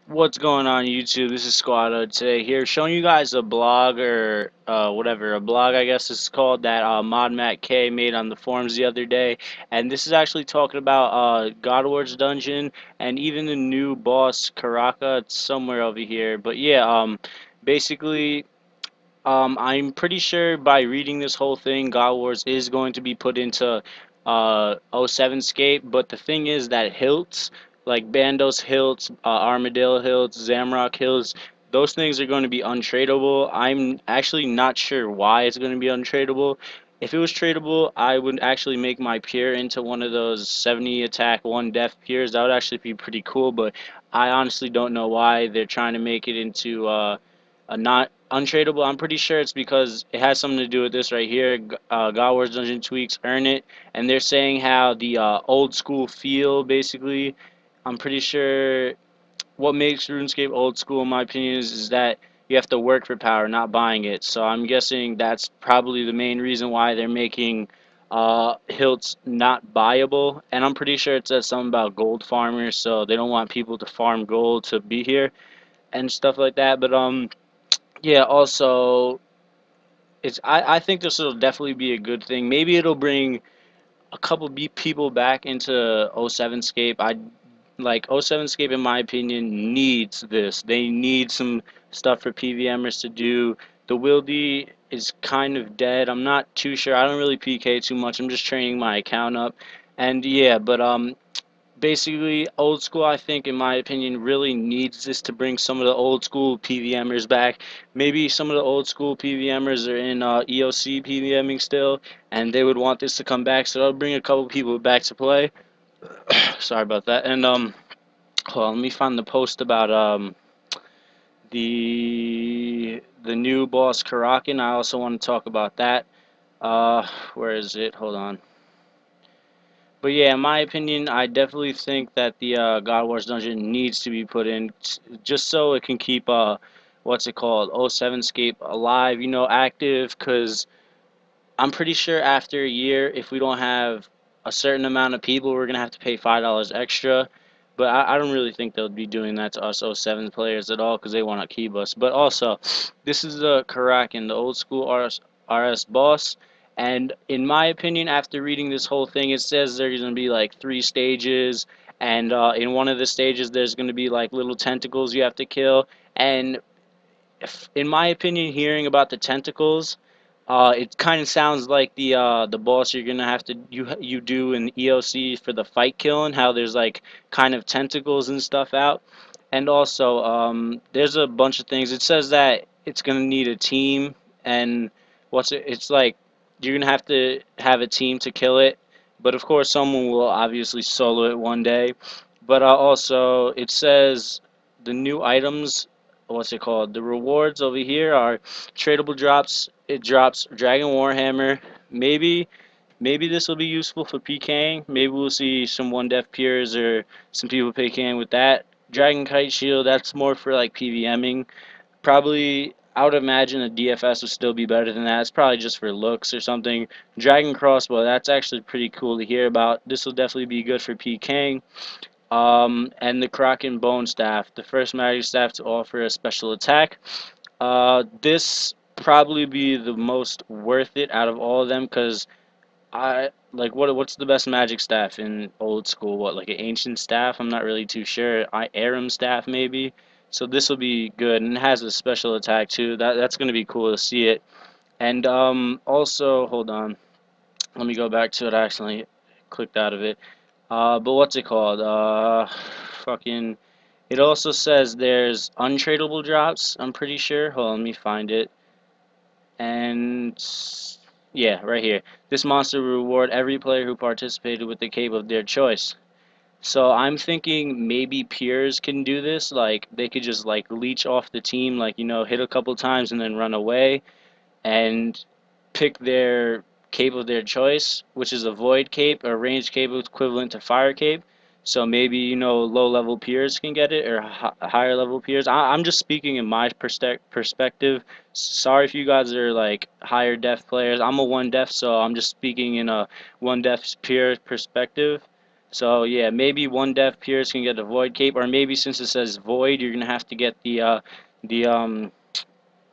What's going on YouTube? This is Squado today here showing you guys a blog or whatever, a blog I guess it's called that Mod Matt K made on the forums the other day. And this is actually talking about God Wars Dungeon and even the new boss Karaka. It's somewhere over here. But yeah, basically I'm pretty sure by reading this whole thing, God Wars is going to be put into '07 Scape, but the thing is that hilts, like Bandos hilts, Armadillo hilts, Zamrock hilts, those things are going to be untradeable. I'm actually not sure why it's going to be untradeable. If it was tradable, I would actually make my peer into one of those 70 attack, 1 death peers. That would actually be pretty cool, but I honestly don't know why they're trying to make it into not untradeable. I'm pretty sure it's because it has something to do with this right here. God Wars Dungeon tweaks earn it, and they're saying how the old school feel basically. I'm pretty sure what makes RuneScape old school, in my opinion, is that you have to work for power, not buying it. So I'm guessing that's probably the main reason why they're making hilts not buyable. And I'm pretty sure it says something about gold farmers, so they don't want people to farm gold to be here and stuff like that. But yeah, also I think this will definitely be a good thing. Maybe it'll bring a couple people back into '07 Scape. I like '07 Scape in my opinion needs this. They need some stuff for PVMers to do. The Wildy is kind of dead. I'm not too sure. I don't really PK too much. I'm just training my account up. And yeah, but basically old school I think in my opinion really needs this to bring some of the old school PVMers back. Maybe some of the old school PVMers are in EOC PVMing still and they would want this to come back, so that'll bring a couple people back to play. Sorry about that. And hold on, let me find the post about the new boss Karken. I also want to talk about that. Where is it? Hold on. But yeah, in my opinion, I definitely think that the God Wars dungeon needs to be put in just so it can keep what's it called, '07 Scape alive, active. Because I'm pretty sure after a year, if we don't have a certain amount of people, we're gonna have to pay $5 extra. But I don't really think they'll be doing that to us '07 players at all because they want to keep us. But also, this is the Karakin, the old school RS boss. And in my opinion, after reading this whole thing, it says there's going to be like 3 stages. And in one of the stages, there's going to be like little tentacles you have to kill. And if, in my opinion, hearing about the tentacles, it kind of sounds like the boss you're gonna have to you do in EOC for the fight killing. How there's like kind of tentacles and stuff out, and also there's a bunch of things. It says that it's gonna need a team, and it's like you're gonna have to have a team to kill it. But of course, someone will obviously solo it one day. But also, it says the new items, what's it called? The rewards over here are tradable drops. It drops Dragon Warhammer. Maybe maybe this will be useful for PKing. Maybe we'll see some one def peers or some people PKing with that. Dragon Kite Shield, that's more for like PVMing. Probably I would imagine a DFS would still be better than that. It's probably just for looks or something. Dragon Crossbow, that's actually pretty cool to hear about. This will definitely be good for PKing. And the Kraken Bone Staff, the first magic staff to offer a special attack. This probably be the most worth it out of all of them because I like what's the best magic staff in old school? What, like an ancient staff? I'm not really too sure. Aram staff maybe. So this will be good and it has a special attack too. That's gonna be cool to see it. And also hold on, let me go back to it. I accidentally clicked out of it. But what's it called? Fucking. It also says there's untradeable drops. I'm pretty sure. Hold on, let me find it. And yeah, right here. This monster will reward every player who participated with the cape of their choice. So I'm thinking maybe peers can do this. Like they could just like leech off the team, like hit a couple times and then run away and pick their cape of their choice, which is a void cape or ranged cape equivalent to fire cape. So maybe low level peers can get it or higher level peers. I'm just speaking in my perspective. Sorry if you guys are like higher def players. I'm a one def, so I'm just speaking in a one def peer perspective. So yeah, maybe one Death Pierce can get the Void Cape, or maybe since it says Void, you're gonna have to get the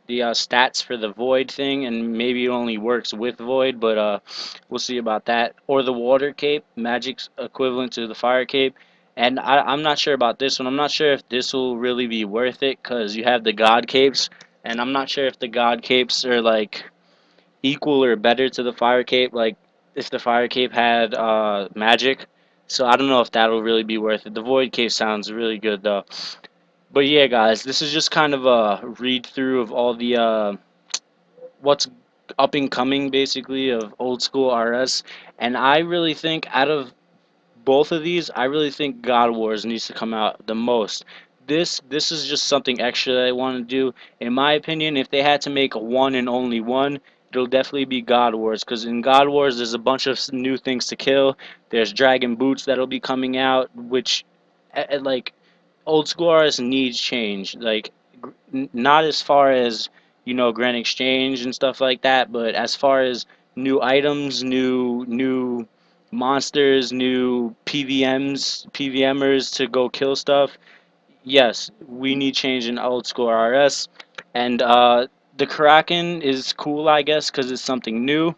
stats for the Void thing, and maybe it only works with Void, but we'll see about that. Or the Water Cape, Magic's equivalent to the Fire Cape. And I'm not sure about this one. I'm not sure if this will really be worth it, because you have the God Capes, and I'm not sure if the God Capes are like equal or better to the Fire Cape, like if the Fire Cape had magic. So I don't know if that'll really be worth it. The Void Cape sounds really good though. But yeah, guys, this is just kind of a read through of all the what's up and coming basically of old school RS, and I really think out of both of these, I really think God Wars needs to come out the most. This is just something extra that I want to do. In my opinion, if they had to make one and only one, it'll definitely be God Wars. Because in God Wars, there's a bunch of new things to kill. There's Dragon Boots that'll be coming out, which, like, old school artists needs change. Like, not as far as Grand Exchange and stuff like that, but as far as new items, new monsters, new PVMers to go kill stuff. Yes, we need change in old school RS, and the Kraken is cool, I guess, because it's something new.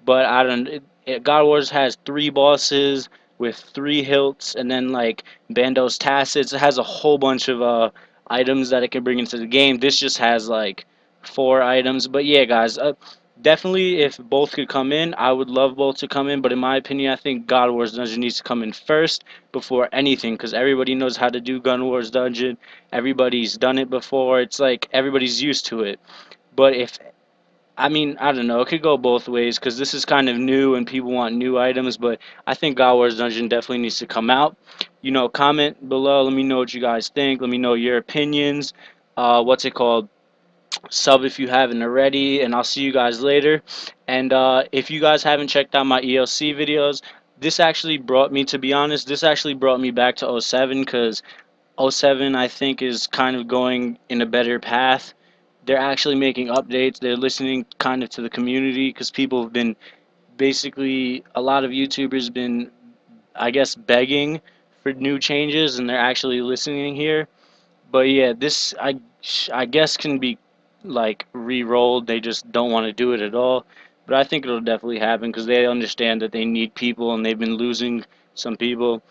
But I don't. God Wars has three bosses with three hilts, and then like Bandos Tacits. It has a whole bunch of items that it can bring into the game. This just has like four items. But yeah, guys, definitely if both could come in, I would love both to come in. But in my opinion, I think God Wars Dungeon needs to come in first before anything, because everybody knows how to do Gun Wars Dungeon. Everybody's done it before. It's like everybody's used to it. But if I mean, I don't know. It could go both ways because this is kind of new and people want new items. But I think God Wars Dungeon definitely needs to come out. Comment below. Let me know what you guys think. Let me know your opinions. What's it called? Sub if you haven't already. And I'll see you guys later. And if you guys haven't checked out my ELC videos, this actually brought me, to be honest, this actually brought me back to '07 because '07 I think is kind of going in a better path. They're actually making updates. They're listening kind of to the community because people have been basically a lot of YouTubers been, I guess, begging for new changes, and they're actually listening here. But yeah, this I guess can be like re-rolled. They just don't want to do it at all. But I think it'll definitely happen because they understand that they need people and they've been losing some people.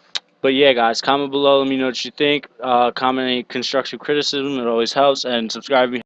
But yeah, guys, comment below. Let me know what you think. Comment any constructive criticism. It always helps. And subscribe.